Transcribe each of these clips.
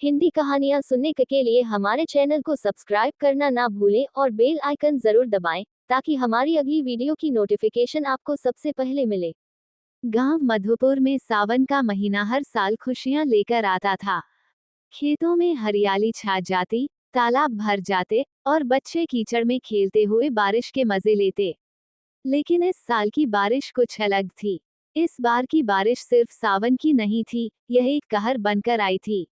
हिंदी कहानियाँ सुनने के लिए हमारे चैनल को सब्सक्राइब करना ना भूलें और बेल आइकन जरूर दबाएं ताकि हमारी अगली वीडियो की नोटिफिकेशन आपको सबसे पहले मिले। गांव मधुपुर में सावन का महीना हर साल खुशियां लेकर आता था। खेतों में हरियाली छा जाती, तालाब भर जाते और बच्चे कीचड़ में खेलते हुए बारिश के मजे लेते। लेकिन इस साल की बारिश कुछ अलग थी। इस बार की बारिश सिर्फ सावन की नहीं थी, यह एक कहर बनकर आई थी।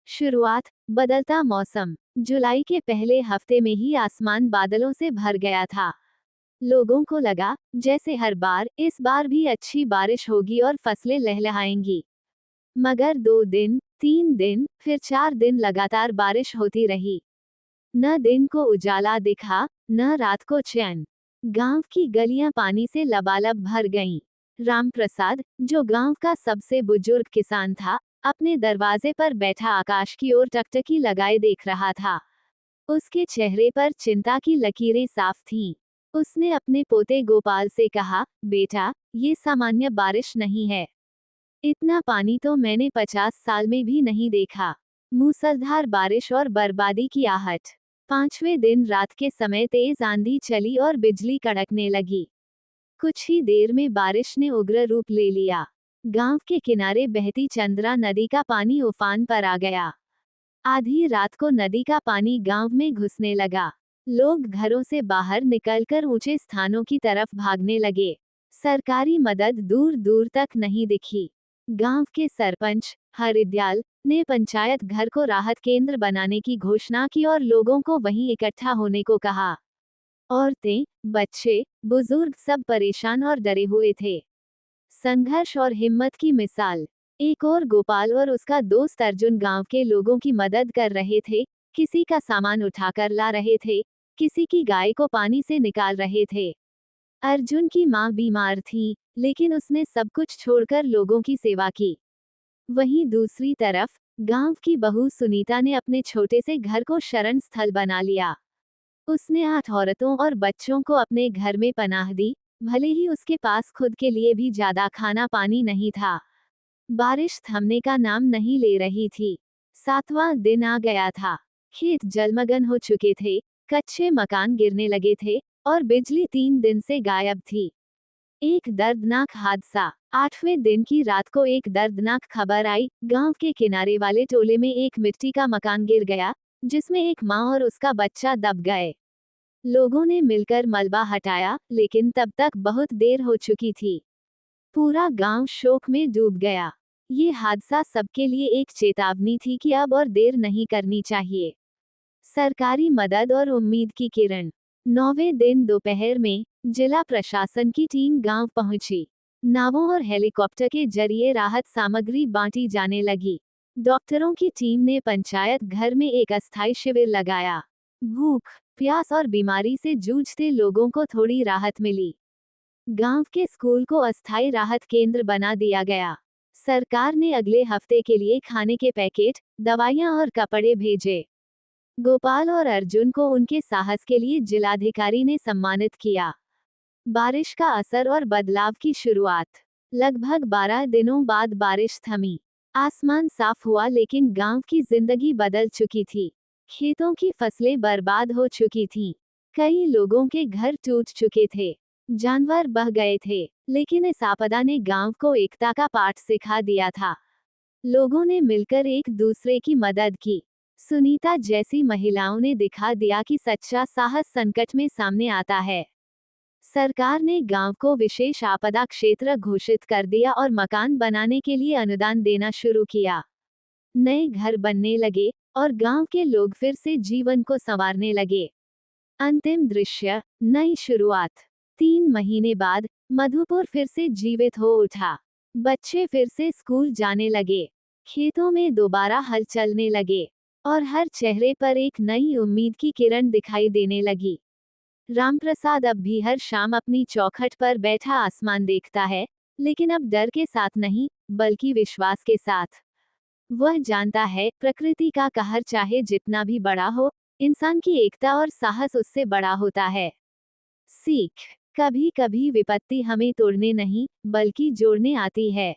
शुरुआत, बदलता मौसम। जुलाई के पहले हफ्ते में ही आसमान बादलों से भर गया था। लोगों को लगा जैसे हर बार इस बार भी अच्छी बारिश होगी और फसलें लहलहाएंगी। मगर 2 दिन, 3 दिन, फिर 4 दिन लगातार बारिश होती रही। न दिन को उजाला दिखा, न रात को चैन। गांव की गलियां पानी से लबालब भर गईं। रामप्रसाद, जो गांव का सबसे बुजुर्ग किसान था, अपने दरवाजे पर बैठा आकाश की ओर टकटकी लगाए देख रहा था। उसके चेहरे पर चिंता की लकीरें साफ थीं। उसने अपने पोते गोपाल से कहा, बेटा, ये सामान्य बारिश नहीं है। इतना पानी तो मैंने 50 साल में भी नहीं देखा। मूसलाधार बारिश और बर्बादी की आहट। 5वें दिन रात के समय तेज आंधी चली और बिजली कड़कने लगी। कुछ ही देर में बारिश ने उग्र रूप ले लिया। गांव के किनारे बहती चंद्रा नदी का पानी उफान पर आ गया। आधी रात को नदी का पानी गांव में घुसने लगा। लोग घरों से बाहर निकलकर ऊंचे स्थानों की तरफ भागने लगे। सरकारी मदद दूर दूर तक नहीं दिखी। गांव के सरपंच हरिदयाल ने पंचायत घर को राहत केंद्र बनाने की घोषणा की और लोगों को वहीं इकट्ठा होने को कहा। औरतें, बच्चे, बुजुर्ग सब परेशान और डरे हुए थे। संघर्ष और हिम्मत की मिसाल। एक और गोपाल और उसका दोस्त अर्जुन गांव के लोगों की मदद कर रहे थे। किसी का सामान उठाकर ला रहे थे, किसी की गाय को पानी से निकाल रहे थे। अर्जुन की मां बीमार थी, लेकिन उसने सब कुछ छोड़कर लोगों की सेवा की। वहीं दूसरी तरफ, गांव की बहू सुनीता ने अपने छोटे से घर को शरण स्थल बना लिया। उसने 8 औरतों और बच्चों को अपने घर में पनाह दी, भले ही उसके पास खुद के लिए भी ज्यादा खाना पानी नहीं था। बारिश थमने का नाम नहीं ले रही थी। 7वां दिन आ गया था। खेत जलमग्न हो चुके थे, कच्चे मकान गिरने लगे थे और बिजली 3 दिन से गायब थी। एक दर्दनाक हादसा। 8वें दिन की रात को एक दर्दनाक खबर आई। गांव के किनारे वाले टोले में एक मिट्टी का मकान गिर गया, जिसमें एक मां और उसका बच्चा दब गए। लोगों ने मिलकर मलबा हटाया, लेकिन तब तक बहुत देर हो चुकी थी। पूरा गांव शोक में डूब गया। ये हादसा सबके लिए एक चेतावनी थी कि अब और देर नहीं करनी चाहिए। सरकारी मदद और उम्मीद की किरण। 9वें दिन दोपहर में जिला प्रशासन की टीम गांव पहुंची। नावों और हेलीकॉप्टर के जरिए राहत सामग्री बांटी जाने लगी। डॉक्टरों की टीम ने पंचायत घर में एक अस्थायी शिविर लगाया। भूख, प्यास और बीमारी से जूझते लोगों को थोड़ी राहत मिली। गांव के स्कूल को अस्थायी राहत केंद्र बना दिया गया। सरकार ने अगले हफ्ते के लिए खाने के पैकेट, दवाइयां और कपड़े भेजे। गोपाल और अर्जुन को उनके साहस के लिए जिलाधिकारी ने सम्मानित किया। बारिश का असर और बदलाव की शुरुआत। लगभग 12 दिनों बाद बारिश थमी। आसमान साफ हुआ, लेकिन गांव की जिंदगी बदल चुकी थी। खेतों की फसलें बर्बाद हो चुकी थीं। कई लोगों के घर टूट चुके थे। जानवर बह गए थे, लेकिन इस आपदा ने गांव को एकता का पाठ सिखा दिया था। लोगों ने मिलकर एक दूसरे की मदद की। सुनीता जैसी महिलाओं ने दिखा दिया कि सच्चा साहस संकट में सामने आता है। सरकार ने गांव को विशेष आपदा क्षेत्र घोषित कर दिया और मकान बनाने के लिए अनुदान देना शुरू किया। नए घर बनने लगे और गांव के लोग फिर से जीवन को संवारने लगे। अंतिम दृश्य, नई शुरुआत। 3 महीने बाद मधुपुर फिर से जीवित हो उठा। बच्चे फिर से स्कूल जाने लगे। खेतों में दोबारा हल चलने लगे और हर चेहरे पर एक नई उम्मीद की किरण दिखाई देने लगी। रामप्रसाद अब भी हर शाम अपनी चौखट पर बैठा आसमान देखता है, लेकिन अब डर के साथ नहीं, बल्कि विश्वास के साथ। वह जानता है, प्रकृति का कहर चाहे जितना भी बड़ा हो, इंसान की एकता और साहस उससे बड़ा होता है। सीख, कभी कभी विपत्ति हमें तोड़ने नहीं, बल्कि जोड़ने आती है।